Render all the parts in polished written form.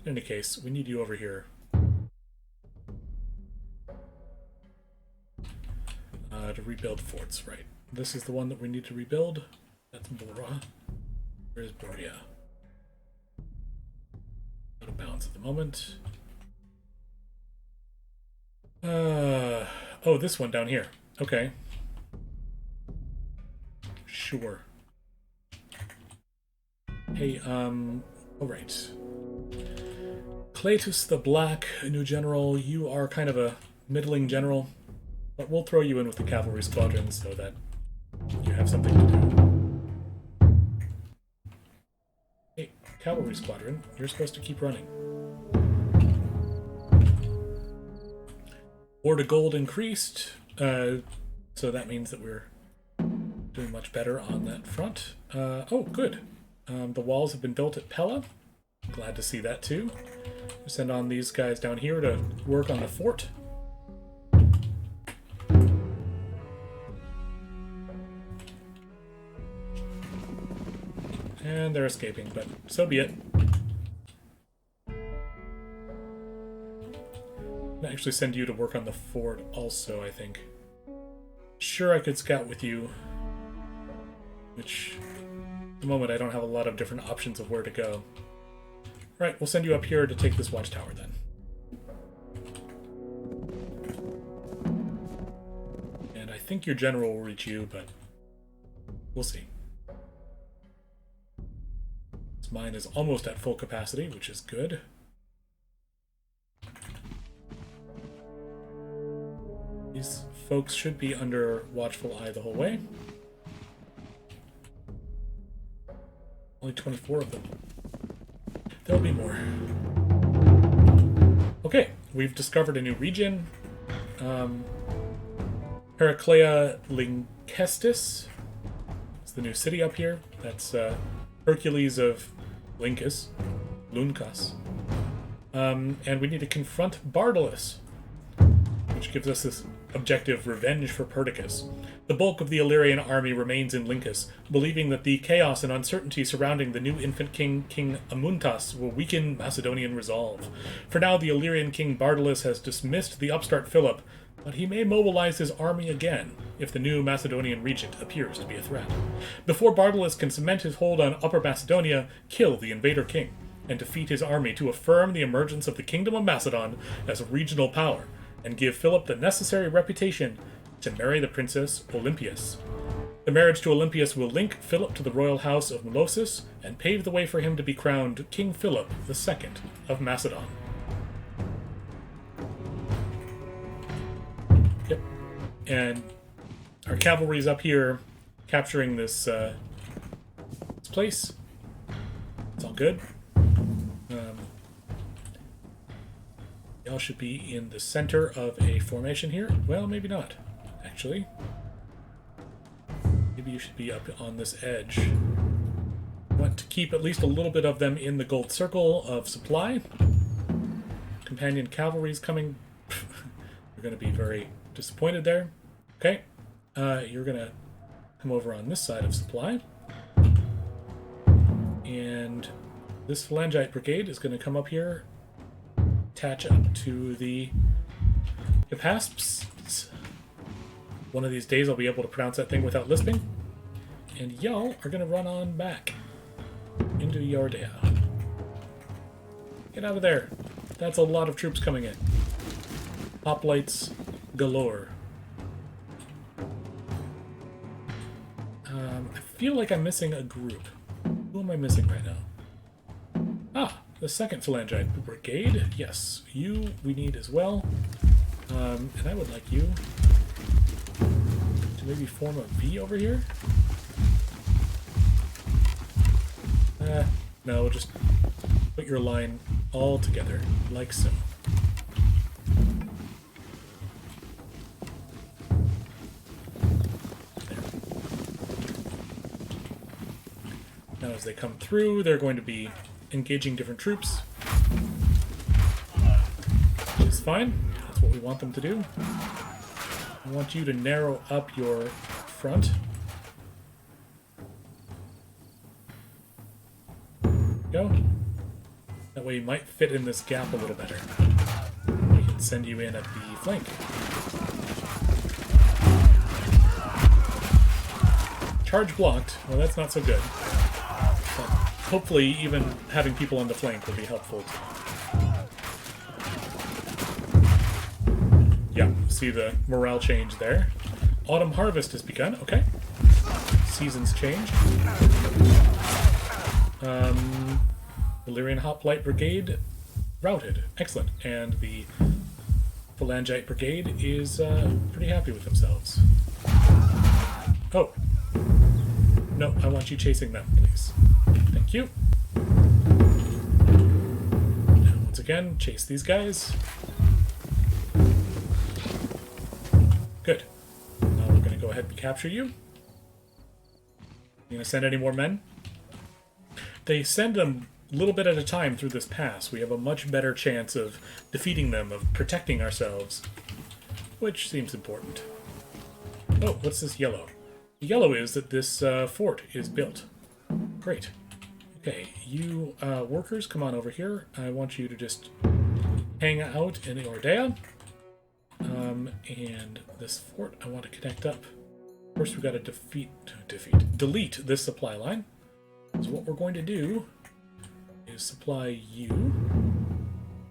In any case, we need you over here. To rebuild forts, right. This is the one that we need to rebuild. That's Bora. Where's Borea? Out of bounds at the moment. Oh, this one down here. Okay. Sure. Hey, alright. Cletus the Black, new general. You are kind of a middling general, but we'll throw you in with the cavalry squadron so that you have something to do. Hey, cavalry squadron, you're supposed to keep running. Order gold increased, so that means that we're doing much better on that front. Oh, good. The walls have been built at Pella. Glad to see that too. We send on these guys down here to work on the fort. And they're escaping, but so be it. I'll actually send you to work on the fort also, I think. Sure, I could scout with you, which at the moment I don't have a lot of different options of where to go. Right, we'll send you up here to take this watchtower then. And I think your general will reach you, but we'll see. Mine is almost at full capacity, which is good. These folks should be under watchful eye the whole way. Only 24 of them. There'll be more. Okay, we've discovered a new region. Heraclea-Lynkestis. It's the new city up here. That's Hercules of Lyncus. And we need to confront Bardalus, which gives us this objective: revenge for Perdiccas. The bulk of the Illyrian army remains in Lyncus, believing that the chaos and uncertainty surrounding the new infant king, King Amuntas, will weaken Macedonian resolve. For now, the Illyrian king Bardalus has dismissed the upstart Philip, but he may mobilize his army again if the new Macedonian regent appears to be a threat. Before Bardalus can cement his hold on Upper Macedonia, kill the invader king, and defeat his army to affirm the emergence of the Kingdom of Macedon as a regional power, and give Philip the necessary reputation to marry the princess Olympias. The marriage to Olympias will link Philip to the royal house of Molossus and pave the way for him to be crowned King Philip II of Macedon. Yep. And our cavalry's up here capturing this place. It's all good. Y'all should be in the center of a formation here. Well, maybe not, actually. Maybe you should be up on this edge. Want to keep at least a little bit of them in the gold circle of supply. Companion cavalry's coming. You're going to be very disappointed there. Okay. You're going to come over on this side of supply. And this phalangite brigade is going to come up here, attach up to the Capasps. One of these days I'll be able to pronounce that thing without lisping. And y'all are going to run on back into Yardea. Get out of there. That's a lot of troops coming in. Hoplites galore. I feel like I'm missing a group. Who am I missing right now? Ah, the second phalangite brigade. Yes, you we need as well. And I would like you to maybe form a V over here. No, we'll just put your line all together, like so. There. Now as they come through, they're going to be engaging different troops, which is fine. That's what we want them to do. I want you to narrow up your front. Go. That way you might fit in this gap a little better. We can send you in at the flank. Charge blocked. Well, that's not so good. But hopefully, even having people on the flank will be helpful. Yeah, see the morale change there. Autumn harvest has begun. Okay. Seasons changed. Illyrian Hoplite Brigade routed. Excellent. And the Phalangite Brigade is pretty happy with themselves. Oh. No, I want you chasing them, please. Thank you. And once again, chase these guys. Good. Now we're going to go ahead and capture you. You going to send any more men? They send them a little bit at a time through this pass. We have a much better chance of defeating them, of protecting ourselves, which seems important. Oh, what's this yellow? The yellow is that this fort is built. Great. Okay, you workers, come on over here. I want you to just hang out in Ordea. And this fort, I want to connect up. First, we've got to delete this supply line. So what we're going to do is supply you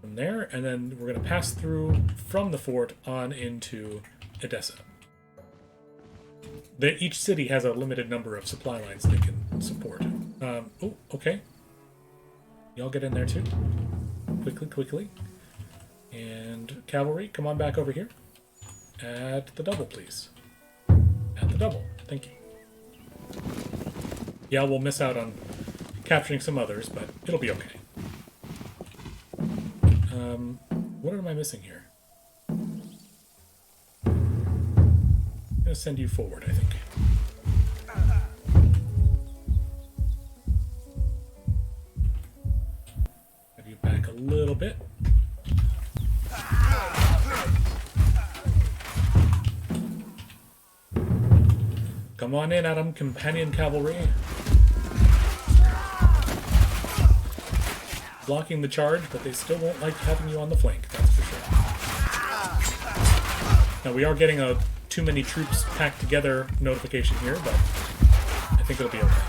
from there, and then we're going to pass through from the fort on into Edessa. Each city has a limited number of supply lines they can support. Oh, okay. Y'all get in there too. Quickly. And cavalry, come on back over here. At the double, please. At the double. Thank you. Yeah, we'll miss out on capturing some others, but it'll be okay. What am I missing here? I'm going to send you forward, I think. Have you back a little bit. Come on in, Adam. Companion cavalry. Blocking the charge, but they still won't like having you on the flank, that's for sure. Now, we are getting a too many troops packed together notification here, but I think it'll be okay.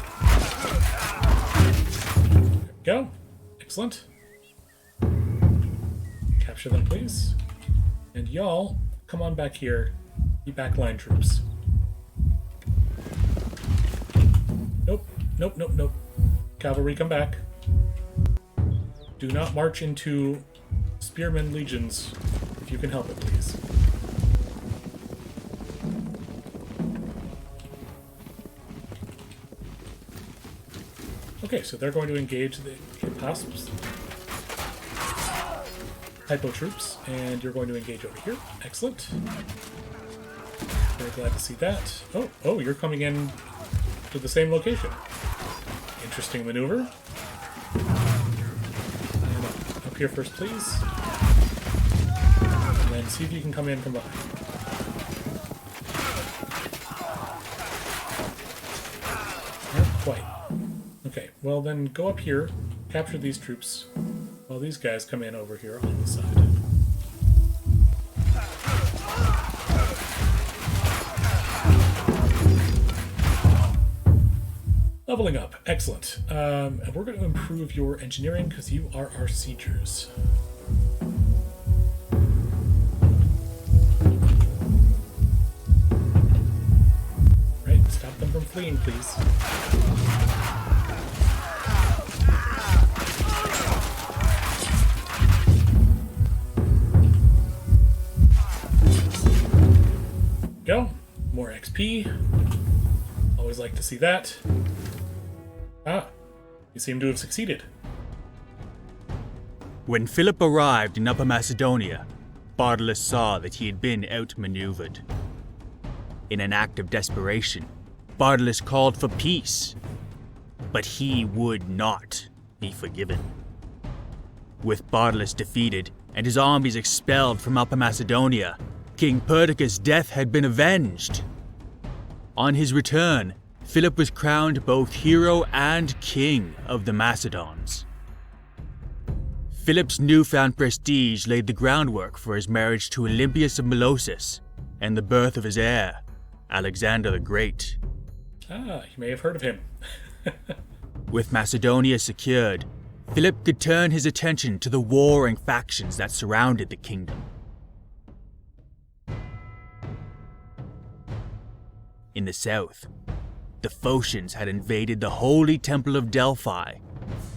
There we go. Excellent. Capture them, please. And y'all, come on back here. You backline troops. Nope. Cavalry, come back. Do not march into spearmen legions if you can help it, please. Okay, so they're going to engage the Hippasps. Hypo troops, and you're going to engage over here. Excellent. Very glad to see that. Oh, you're coming in to the same location. Interesting maneuver. And up here first, please. And then see if you can come in from behind. Not quite. Okay, well then go up here, capture these troops, while these guys come in over here on the side. Leveling up. Excellent. And we're going to improve your engineering because you are our siegers. Right, stop them from fleeing, please. Go. More XP. Always like to see that. Ah, you seem to have succeeded. When Philip arrived in Upper Macedonia, Bartolus saw that he had been outmaneuvered. In an act of desperation, Bartolus called for peace, but he would not be forgiven. With Bartolus defeated and his armies expelled from Upper Macedonia, King Perdiccas' death had been avenged. On his return, Philip was crowned both hero and king of the Macedons. Philip's newfound prestige laid the groundwork for his marriage to Olympias of Melosis and the birth of his heir, Alexander the Great. Ah, you may have heard of him. With Macedonia secured, Philip could turn his attention to the warring factions that surrounded the kingdom. In the south, the Phocians had invaded the Holy Temple of Delphi,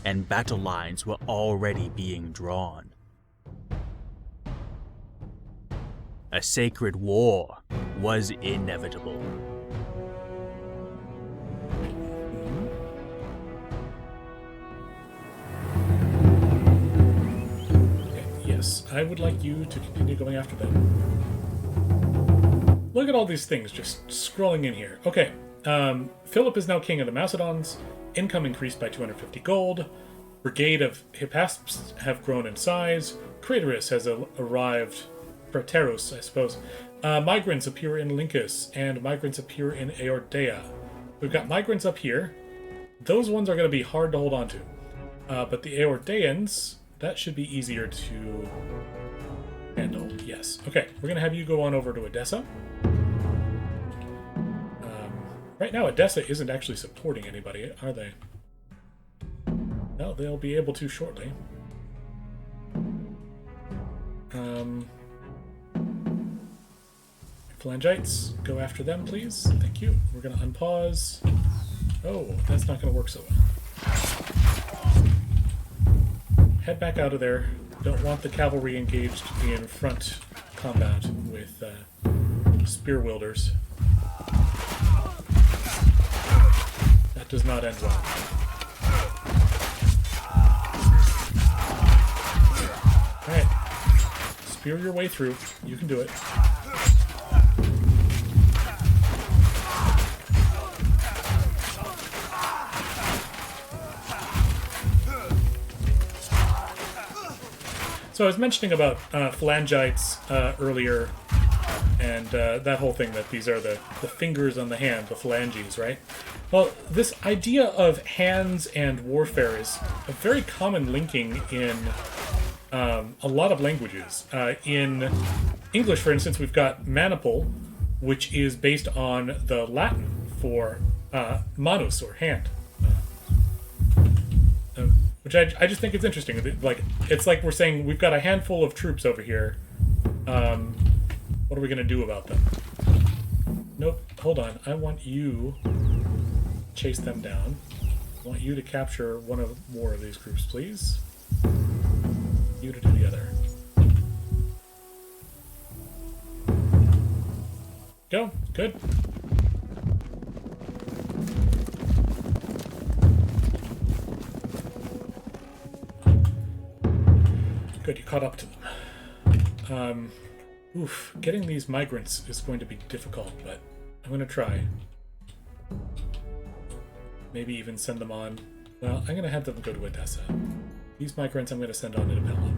and battle lines were already being drawn. A sacred war was inevitable. Okay, yes, I would like you to continue going after them. Look at all these things just scrolling in here. Okay, Philip is now king of the Macedons. Income increased by 250 gold. Brigade of Hippasps have grown in size. Craterus has arrived. Praeterus, I suppose. Migrants appear in Lyncus, and migrants appear in Aordea. We've got migrants up here. Those ones are going to be hard to hold on to. But the Aordeans, that should be easier to handle. Yes. Okay, we're going to have you go on over to Edessa. Right now, Edessa isn't actually supporting anybody, are they? No, they'll be able to shortly. Phalangites, go after them, please. Thank you. We're going to unpause. Oh, that's not going to work so well. Head back out of there. Don't want the cavalry engaged in front combat with spear wielders. That does not end well. Alright. Spear your way through. You can do it. So I was mentioning about phalangites earlier, and that whole thing that these are the fingers on the hand, the phalanges, right? Well, this idea of hands and warfare is a very common linking in a lot of languages. In English, for instance, we've got maniple, which is based on the Latin for manus, or hand. Which I just think it's interesting. Like, it's like we're saying we've got a handful of troops over here. What are we going to do about them? Nope, hold on. I want you to chase them down. I want you to capture one or more of these groups, please. You to do the other. Go. Good. Good, you caught up to them. Getting these migrants is going to be difficult, but I'm going to try. Maybe even send them on. Well, I'm going to have them go to Edessa. These migrants I'm going to send on to Pella.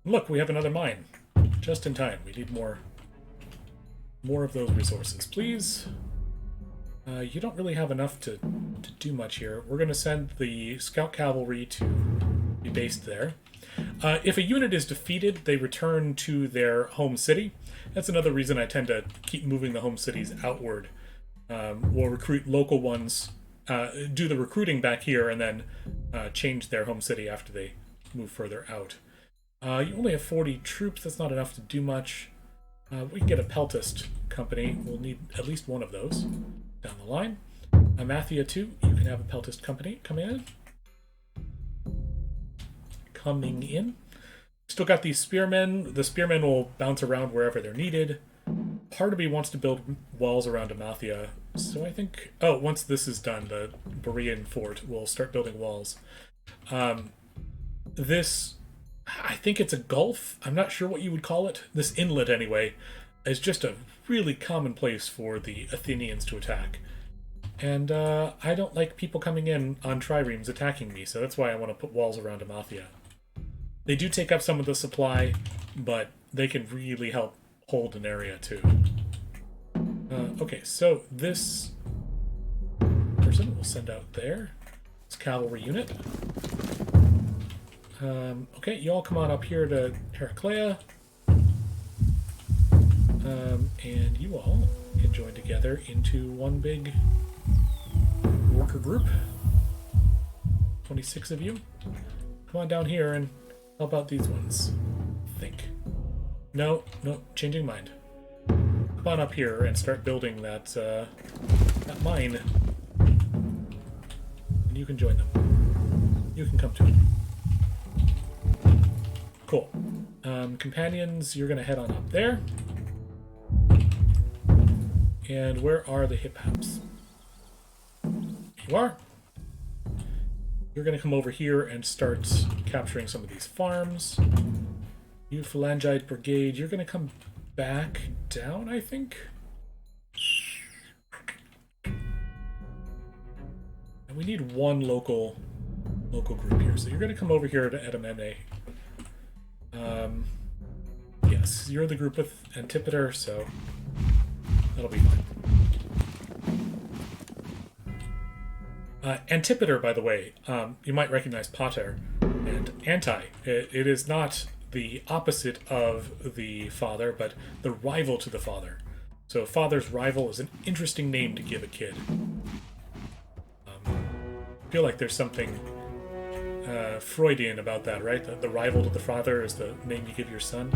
Look, we have another mine. Just in time. We need more of those resources, please. You don't really have enough to do much here. We're going to send the scout cavalry to be based there. If a unit is defeated, they return to their home city. That's another reason I tend to keep moving the home cities outward. We'll recruit local ones, do the recruiting back here, and then change their home city after they move further out. You only have 40 troops. That's not enough to do much. We can get a peltist company. We'll need at least one of those down the line. Amathia too, you can have a peltist company coming in. Still got these spearmen. The spearmen will bounce around wherever they're needed. Part of me wants to build walls around Amathia, so I think... Oh, once this is done, the Berean fort will start building walls. This... I think it's a gulf. I'm not sure what you would call it. This inlet, anyway, is just a really common place for the Athenians to attack. And I don't like people coming in on triremes attacking me, so that's why I want to put walls around Amathia. They do take up some of the supply, but they can really help hold an area too. Okay, so this person we'll send out there. this cavalry unit. Okay, you all come on up here to Heraclea. And you all can join together into one big worker group. 26 of you. Come on down here and help out these ones. Think. No, changing mind. Come on up here and start building that mine. And you can join them. You can come too. Cool. Companions, you're going to head on up there. And where are the hip-haps? You are. You're going to come over here and start capturing some of these farms. You Phalangite Brigade, you're going to come back down, I think? And we need one local group here. So you're going to come over here to Edamene. Yes, you're the group with Antipater, so that'll be fine. Antipater, by the way, you might recognize pater and anti. It is not the opposite of the father, but the rival to the father. So father's rival is an interesting name to give a kid. I feel like there's something Freudian about that, right? The rival to the father is the name you give your son.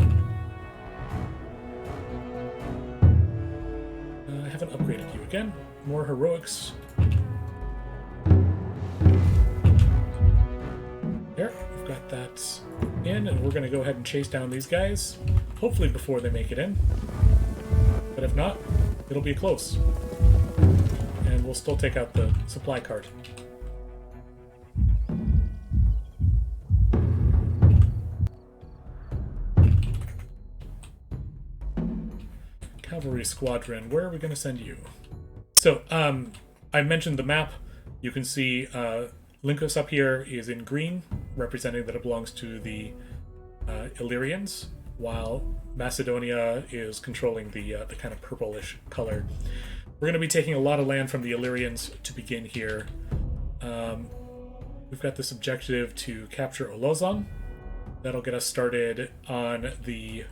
I haven't upgraded you again. More heroics. There, we've got that in, and we're going to go ahead and chase down these guys, hopefully before they make it in. But if not, it'll be close. And we'll still take out the supply cart. Cavalry squadron, where are we going to send you? So, I mentioned the map. You can see Lyncus up here is in green, representing that it belongs to the Illyrians, while Macedonia is controlling the kind of purplish color. We're going to be taking a lot of land from the Illyrians to begin here. We've got this objective to capture Olozon. That'll get us started on the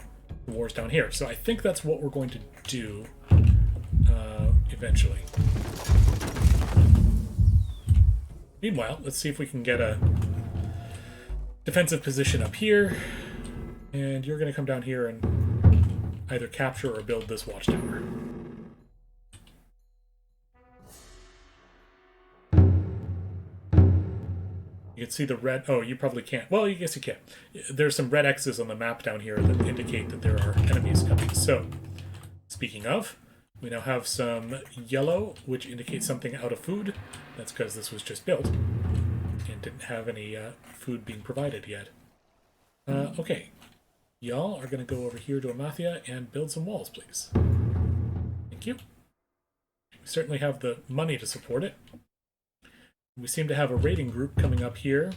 wars down here. So I think that's what we're going to do eventually. Meanwhile, let's see if we can get a defensive position up here. And you're going to come down here and either capture or build this watchtower. You can see the red... Oh, you probably can't. Well, I guess you can. There's some red X's on the map down here that indicate that there are enemies coming. So, speaking of, we now have some yellow, which indicates something out of food. That's because this was just built and didn't have any food being provided yet. Okay. Y'all are going to go over here to Amathia and build some walls, please. Thank you. We certainly have the money to support it. We seem to have a raiding group coming up here,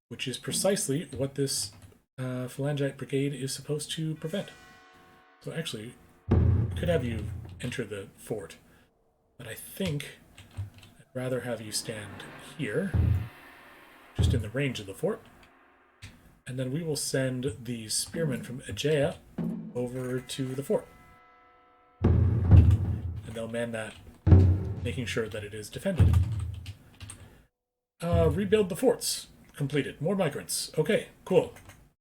which is precisely what this Phalangite Brigade is supposed to prevent. So actually, we could have you enter the fort, but I think I'd rather have you stand here, just in the range of the fort, and then we will send the spearmen from Aegea over to the fort. And they'll man that, making sure that it is defended. Rebuild the forts. Completed. More migrants. Okay, cool.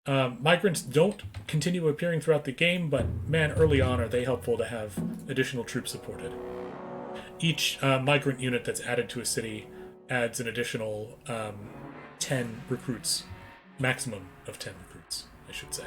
Migrants don't continue appearing throughout the game, but man, early on are they helpful to have additional troops supported. Each migrant unit that's added to a city adds an additional 10 recruits. Maximum of 10 recruits, I should say.